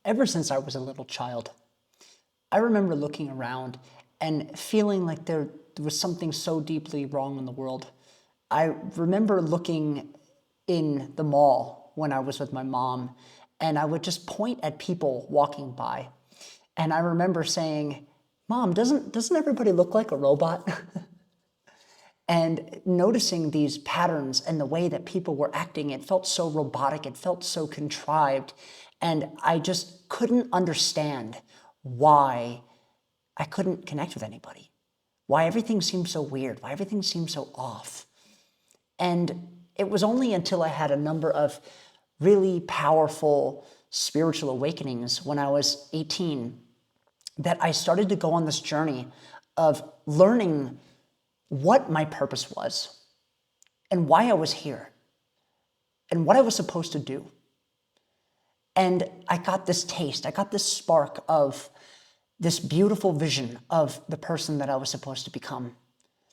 Ever since I was a little child, I remember looking around and feeling like there was something so deeply wrong in the world. I remember looking in the mall when I was with my mom, and I would just point at people walking by. And I remember saying, "Mom, doesn't everybody look like a robot?" And noticing these patterns and the way that people were acting, it felt so robotic, it felt so contrived. And I just couldn't understand why I couldn't connect with anybody, why everything seemed so weird, why everything seemed so off. And it was only until I had a number of really powerful spiritual awakenings when I was 18 that I started to go on this journey of learning what my purpose was and why I was here and what I was supposed to do. And I got this taste, I got this spark of this beautiful vision of the person that I was supposed to become.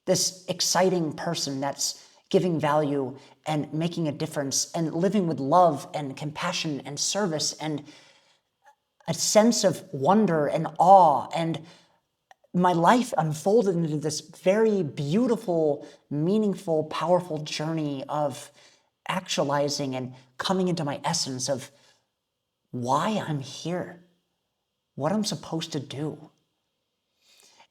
This exciting person that's giving value and making a difference and living with love and compassion and service and a sense of wonder and awe. And my life unfolded into this very beautiful, meaningful, powerful journey of actualizing and coming into my essence of why I'm here, what I'm supposed to do.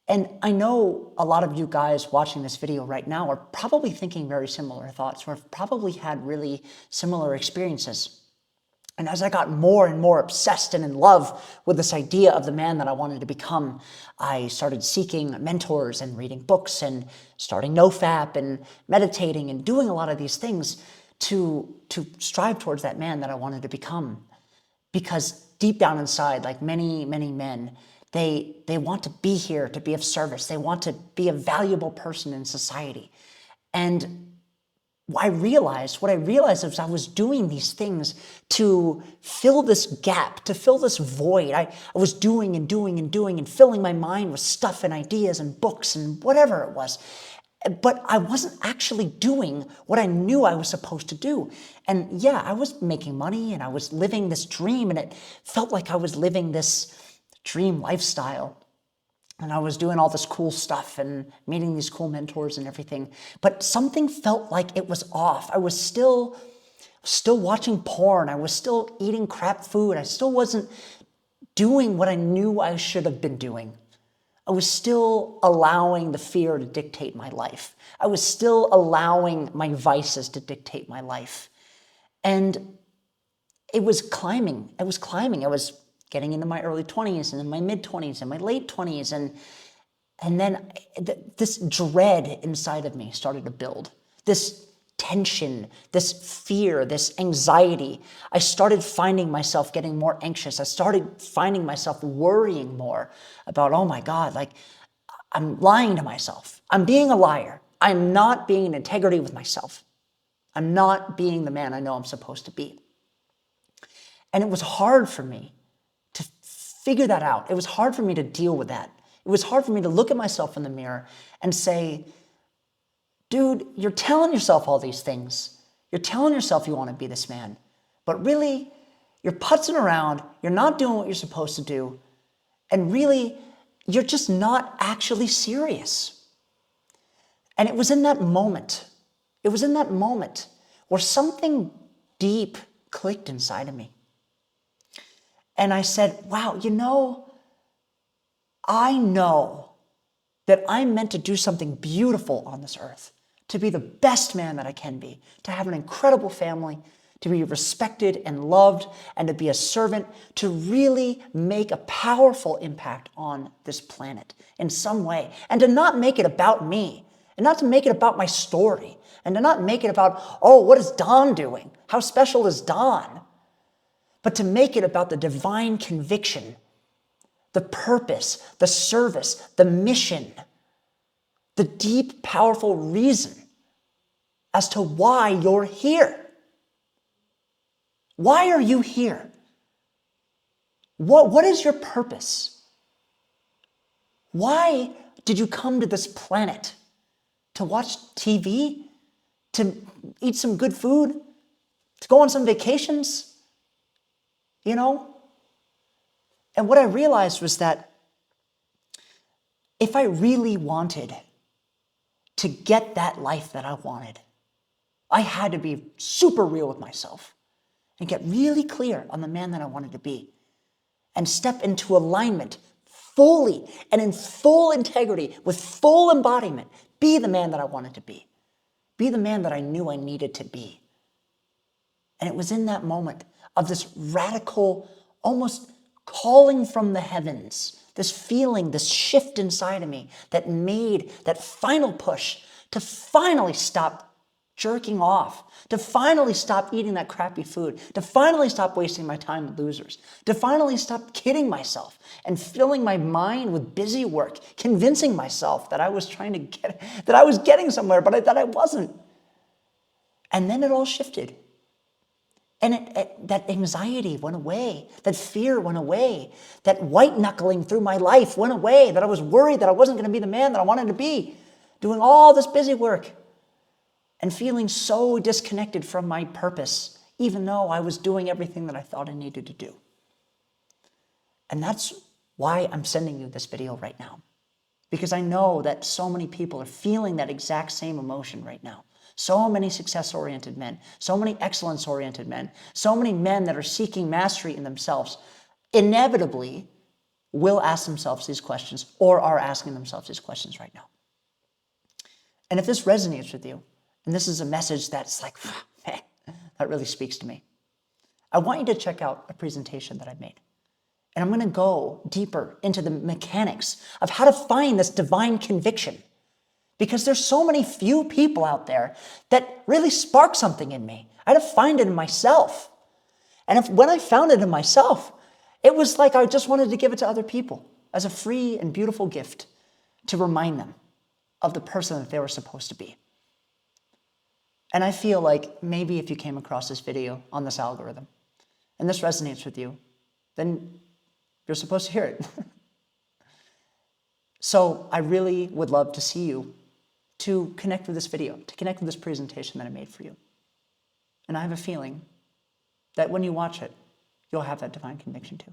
And I know a lot of you guys watching this video right now are probably thinking very similar thoughts or have probably had really similar experiences. And as I got more and more obsessed and in love with this idea of the man that I wanted to become, I started seeking mentors and reading books and starting NoFap and meditating and doing a lot of these things to strive towards that man that I wanted to become. Because deep down inside, like many, many men, they want to be here to be of service. They want to be a valuable person in society. And what I realized is I was doing these things to fill this gap, to fill this void. I was doing and filling my mind with stuff and ideas and books and whatever it was. But I wasn't actually doing what I knew I was supposed to do. And yeah, I was making money and I was living this dream, and it felt like I was living this dream lifestyle. And I was doing all this cool stuff and meeting these cool mentors and everything. But something felt like it was off. I was still watching porn. I was still eating crap food. I still wasn't doing what I knew I should have been doing. I was still allowing the fear to dictate my life. I was still allowing my vices to dictate my life. And it was climbing. I was getting into my early 20s and in my mid 20s and my late 20s. And then this dread inside of me started to build. This tension, this fear, this anxiety. I started finding myself getting more anxious. I started finding myself worrying more about, oh my God, like I'm lying to myself. I'm being a liar. I'm not being in integrity with myself. I'm not being the man I know I'm supposed to be. And it was hard for me to figure that out. It was hard for me to deal with that. It was hard for me to look at myself in the mirror and say, dude, you're telling yourself all these things. You're telling yourself you want to be this man. But really, you're putzing around. You're not doing what you're supposed to do. And really, you're just not actually serious. And it was in that moment where something deep clicked inside of me. And I said, wow, I know that I'm meant to do something beautiful on this earth, to be the best man that I can be, to have an incredible family, to be respected and loved, and to be a servant, to really make a powerful impact on this planet in some way, and to not make it about me, and not to make it about my story, and to not make it about, oh, what is Don doing? How special is Don? But to make it about the divine conviction, the purpose, the service, the mission, the deep, powerful reason as to why you're here. Why are you here? What is your purpose? Why did you come to this planet? To watch TV? To eat some good food? To go on some vacations? And what I realized was that if I really wanted to get that life that I wanted, I had to be super real with myself and get really clear on the man that I wanted to be and step into alignment fully and in full integrity with full embodiment. Be the man that I wanted to be. Be the man that I knew I needed to be. And it was in that moment of this radical, almost calling from the heavens, this feeling, this shift inside of me that made that final push to finally stop jerking off, to finally stop eating that crappy food, to finally stop wasting my time with losers, to finally stop kidding myself and filling my mind with busy work, convincing myself that I was trying to get, that I was getting somewhere, but that I wasn't. And then it all shifted. And that anxiety went away, that fear went away, that white knuckling through my life went away, that I was worried that I wasn't going to be the man that I wanted to be, doing all this busy work and feeling so disconnected from my purpose, even though I was doing everything that I thought I needed to do. And that's why I'm sending you this video right now, because I know that so many people are feeling that exact same emotion right now. So many success-oriented men, so many excellence-oriented men, so many men that are seeking mastery in themselves, inevitably will ask themselves these questions or are asking themselves these questions right now. And if this resonates with you, and this is a message that's like, man, that really speaks to me, I want you to check out a presentation that I made. And I'm going to go deeper into the mechanics of how to find this divine conviction. Because there's so many few people out there that really spark something in me. I had to find it in myself. And when I found it in myself, it was like I just wanted to give it to other people as a free and beautiful gift to remind them of the person that they were supposed to be. And I feel like maybe if you came across this video on this algorithm and this resonates with you, then you're supposed to hear it. So I really would love to see you to connect with this video, to connect with this presentation that I made for you. And I have a feeling that when you watch it, you'll have that divine conviction too.